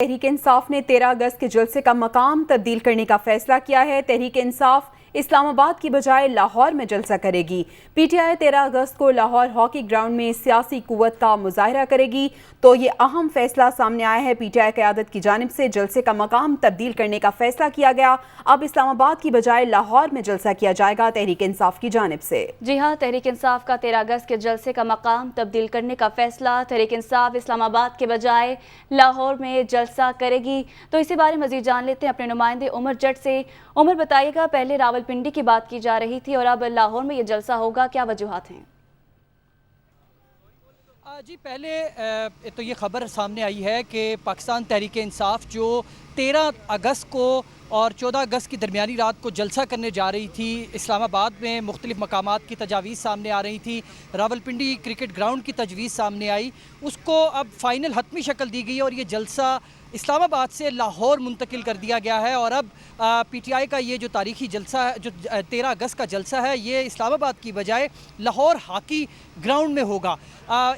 तहरीक इंसाफ ने 13 अगस्त के जलसे का मकाम तब्दील करने का फैसला किया है। तहरीक इंसाफ इस्लामाबाद की बजाय लाहौर में जलसा करेगी। पीटीआई 13 अगस्त को लाहौर हॉकी ग्राउंड में सियासी कुव्वत का मुजाहरा करेगी। तो ये अहम फैसला सामने आया है। पीटीआई क़यादत की जानिब से जलसे का मकाम तब्दील करने का फैसला किया गया। अब इस्लामाबाद की बजाय लाहौर में जलसा किया जाएगा तहरीक इंसाफ की जानिब से। जी हाँ, तहरीक इंसाफ का 13 अगस्त के जलसे का मकाम तब्दील करने का फैसला। तहरीक इंसाफ इस्लामाबाद के बजाय लाहौर में जलसा करेगी। तो इसी बारे में मजीद जान लेते हैं अपने नुमाइंदे उमर जट से। उमर, बताइएगा, पहले रावलपिंडी की बात की जा रही थी और अब लाहौर में ये जलसा होगा, क्या वजूहात हैं? जी, पहले तो ये खबर सामने आई है कि पाकिस्तान तहरीक इंसाफ जो 13 अगस्त को और 14 अगस्त की दरमियानी रात को जलसा करने जा रही थी, इस्लामाबाद में मुख्तलिफ मकामात की तजावीज़ सामने आ रही थी, रावलपिंडी क्रिकेट ग्राउंड की तजवीज़ सामने आई, उसको अब फ़ाइनल हतमी शक्ल दी गई और ये जलसा इस्लामाबाद से लाहौर मुंतकिल कर दिया गया है। और अब पीटीआई का ये जो तारीखी जलसा है, जो 13 अगस्त का जलसा है, ये इस्लामाबाद की बजाय लाहौर हॉकी ग्राउंड में होगा।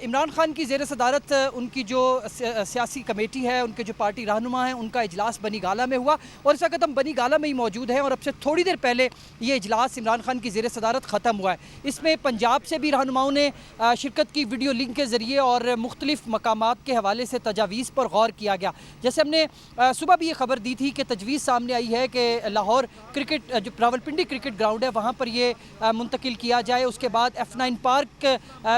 इमरान खान की ज़ेर सदारत उनकी जो सियासी कमेटी है, उनके जो पार्टी रहनुमा हैं, उनका इजलास बनी गाला में हुआ और इस वक्त हम बनी गाला में ही मौजूद हैं और अब से थोड़ी देर पहले ये इजलास इमरान खान की ज़ेर सदारत ख़त्म हुआ है। इसमें पंजाब से भी रहनुमाओं ने शिरकत की वीडियो लिंक के ज़रिए और मुख्तलिफ मकामात के हवाले से तजावीज़ पर गौर किया गया। जैसे हमने सुबह भी ये खबर दी थी कि तजवीज़ सामने आई है कि लाहौर क्रिकेट जो रावलपिंडी क्रिकेट ग्राउंड है वहाँ पर ये मुंतकिल किया जाए। उसके बाद F9 पार्क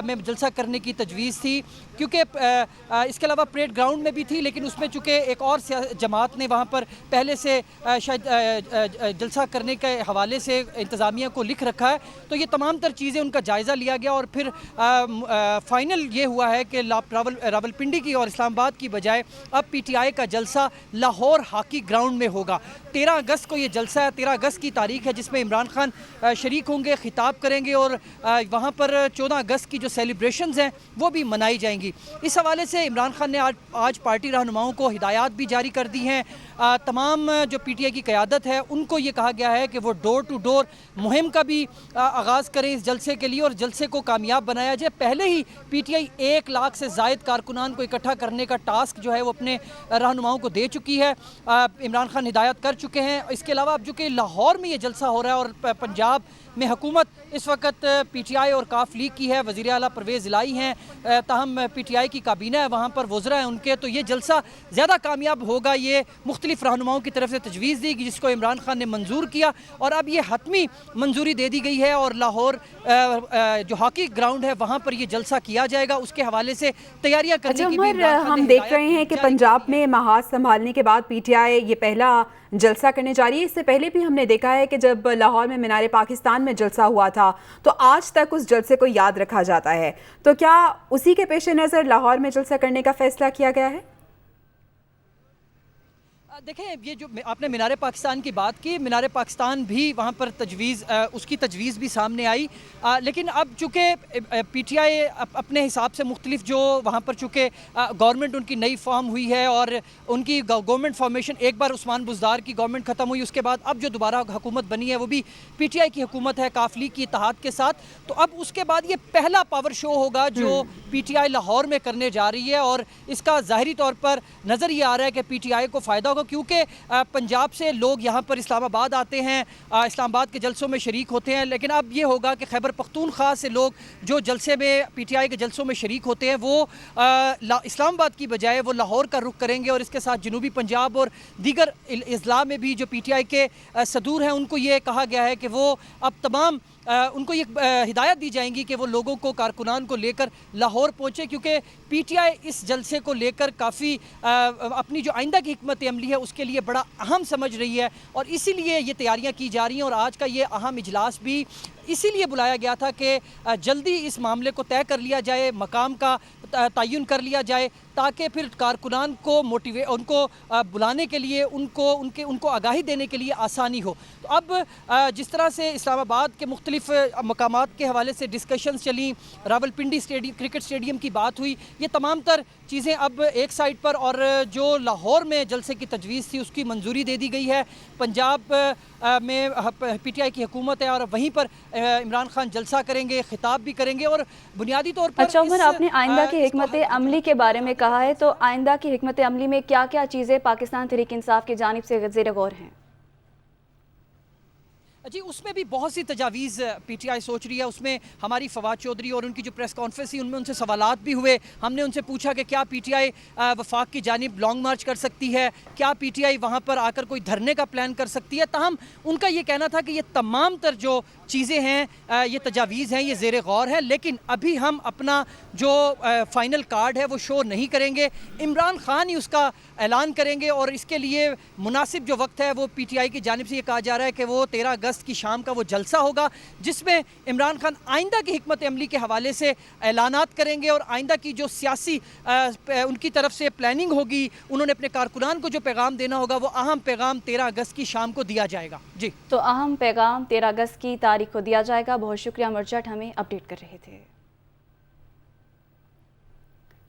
में जलसा करने की तजवीज़ थी, क्योंकि इसके अलावा परेड ग्राउंड में भी थी, लेकिन उसमें चूँकि एक और जमात ने वहाँ पर पहले से शायद जलसा करने के हवाले से इंतज़ामिया को लिख रखा है, तो ये तमाम तर चीज़ें उनका जायज़ा लिया गया और फिर फ़ाइनल ये हुआ है कि रावलपिंडी की और इस्लामाबाद की बजाय अब पीटीआई का जलसा लाहौर हॉकी ग्राउंड में होगा। 13 अगस्त को ये जलसा है, 13 अगस्त की तारीख है जिसमें इमरान खान शरीक होंगे, खिताब करेंगे और वहाँ पर 14 अगस्त की जो सेलिब्रेशंस हैं वो भी मनाई जाएंगी। इस हवाले से इमरान खान ने आज पार्टी रहनुमाओं को हिदायत भी जारी कर दी हैं। तमाम जो पीटीआई की क़यादत है उनको ये कहा गया है कि वो डोर टू डोर मुहिम का भी आगाज़ करें इस जलसे के लिए और जलसे को कामयाब बनाया जाए। पहले ही पीटीआई 1 लाख से ज़ायद कारकुनान को इकट्ठा करने का टास्क जो है वो अपने रहनुमाओं को दे चुकी है। इमरान खान हिदायत कर चुके हैं। इसके अलावा अब जो कि लाहौर में ये जलसा हो रहा है और पंजाब में हुकूमत इस वक्त पीटीआई और काफ लीग की है, वज़ीर आला परवेज़ इलाही हैं, ताहम पीटीआई की काबीना है, वहाँ पर वज़रा हैं उनके, तो ये जलसा ज़्यादा कामयाब होगा। ये मुख्तलिफ रहनुमाओं की तरफ से तजवीज़ दी गई जिसको इमरान खान ने मंजूर किया और अब ये हतमी मंजूरी दे दी गई है और लाहौर जो हॉकी ग्राउंड है वहाँ पर ये जलसा किया जाएगा। उसके हवाले से तैयारियाँ करने की भी हम देख रहे हैं कि पंजाब में महाज संभालने के बाद पीटीआई ये पहला जलसा करने जा रही है। इससे पहले भी हमने देखा है कि जब लाहौर में मीनार पाकिस्तान में जलसा हुआ था तो आज तक उस जलसे को याद रखा जाता है। तो क्या उसी के पेश नज़र लाहौर में जलसा करने का फैसला किया गया है? देखें, ये जो आपने मीनार पाकिस्तान की बात की, मीनार पाकिस्तान भी वहाँ पर उसकी तजवीज़ भी सामने आई, लेकिन अब चूँकि पीटीआई अपने हिसाब से मुख्तलिफ जो वहाँ पर चूँकि गवर्नमेंट उनकी नई फॉर्म हुई है और उनकी गवर्नमेंट फॉर्मेशन एक बार उस्मान बुज़दार की गवर्नमेंट ख़त्म हुई, उसके बाद अब जो दोबारा हुकूमत बनी है वो भी पीटीआई की हुकूमत है काफ लीग की इत्तेहाद के साथ। तो अब उसके बाद ये पहला पावर शो होगा जो पीटीआई लाहौर में करने जा रही है और इसका ज़ाहिरी तौर पर नज़र ये आ रहा है कि पीटीआई को फ़ायदा होगा, क्योंकि पंजाब से लोग यहाँ पर इस्लामाबाद आते हैं, इस्लामाबाद के जलसों में शरीक होते हैं, लेकिन अब ये होगा कि खैबर पख्तूनख्वा से लोग जो जलसे में पीटीआई के जलसों में शरीक होते हैं वो इस्लामाबाद की बजाय वो लाहौर का रुख करेंगे और इसके साथ जनूबी पंजाब और दीगर अजला में भी जो पीटीआई के सदूर हैं उनको ये कहा गया है कि वो अब तमाम उनको ये हिदायत दी जाएंगी कि वो लोगों को, कारकुनान को लेकर लाहौर पहुँचे, क्योंकि पीटीआई इस जलसे को लेकर काफ़ी अपनी जो आइंदा की हिकमत अमली है उसके लिए बड़ा अहम समझ रही है और इसीलिए ये तैयारियां की जा रही हैं। और आज का ये अहम इजलास भी इसीलिए बुलाया गया था कि जल्दी इस मामले को तय कर लिया जाए, मकाम का तयन कर लिया जाए, ताकि फिर कारकुनान को उनको बुलाने के लिए, उनको आगाही देने के लिए आसानी हो। तो अब जिस तरह से इस्लामाबाद के मुख्तलिफ मकामात के हवाले से डिस्कशंस चली, रावलपिंडी क्रिकेट स्टेडियम की बात हुई, ये तमाम तर चीज़ें अब एक साइड पर और जो लाहौर में जलसे की तजवीज़ थी उसकी मंजूरी दे दी गई है। पंजाब में पीटीआई की हुकूमत है और वहीं पर इमरान खान जलसा करेंगे, खिताब भी करेंगे और बुनियादी तौर पर अच्छा उमर, आपने आइंदा की हिकमत अमली के बारे में کہا ہے، تو آئندہ کی حکمت عملی میں کیا کیا چیزیں پاکستان تحریک انصاف کی جانب سے زیر غور ہیں؟ جی اس میں بھی بہت سی تجاویز پی ٹی آئی سوچ رہی ہے. اس میں ہماری فواد چودھری اور ان کی جو پریس کانفرنس تھی ان میں ان سے سوالات بھی ہوئے. ہم نے ان سے پوچھا کہ کیا پی ٹی آئی وفاق کی جانب لانگ مارچ کر سکتی ہے, کیا پی ٹی آئی وہاں پر آ کر کوئی دھرنے کا پلان کر سکتی ہے. تاہم ان کا یہ کہنا تھا کہ یہ تمام تر جو چیزیں ہیں, یہ تجاویز ہیں, یہ زیر غور ہے, لیکن ابھی ہم اپنا جو فائنل کارڈ ہے وہ شو نہیں کریں گے. عمران خان ہی اس کا اعلان کریں گے اور اس کے لیے مناسب جو وقت ہے وہ پی ٹی آئی کی جانب سے یہ کہا جا رہا ہے کہ وہ 13 اگست کی شام کا وہ جلسہ ہوگا جس میں عمران خان آئندہ کی حکمت عملی کے حوالے سے اعلانات کریں گے اور آئندہ کی جو سیاسی ان کی طرف سے پلاننگ ہوگی, انہوں نے اپنے کارکنان کو جو پیغام دینا ہوگا وہ اہم پیغام 13 اگست کی شام کو دیا جائے گا. جی تو اہم پیغام 13 اگست کی تاریخ کو دیا جائے گا. بہت شکریہ مرجٹ, ہمیں اپڈیٹ کر رہے تھے.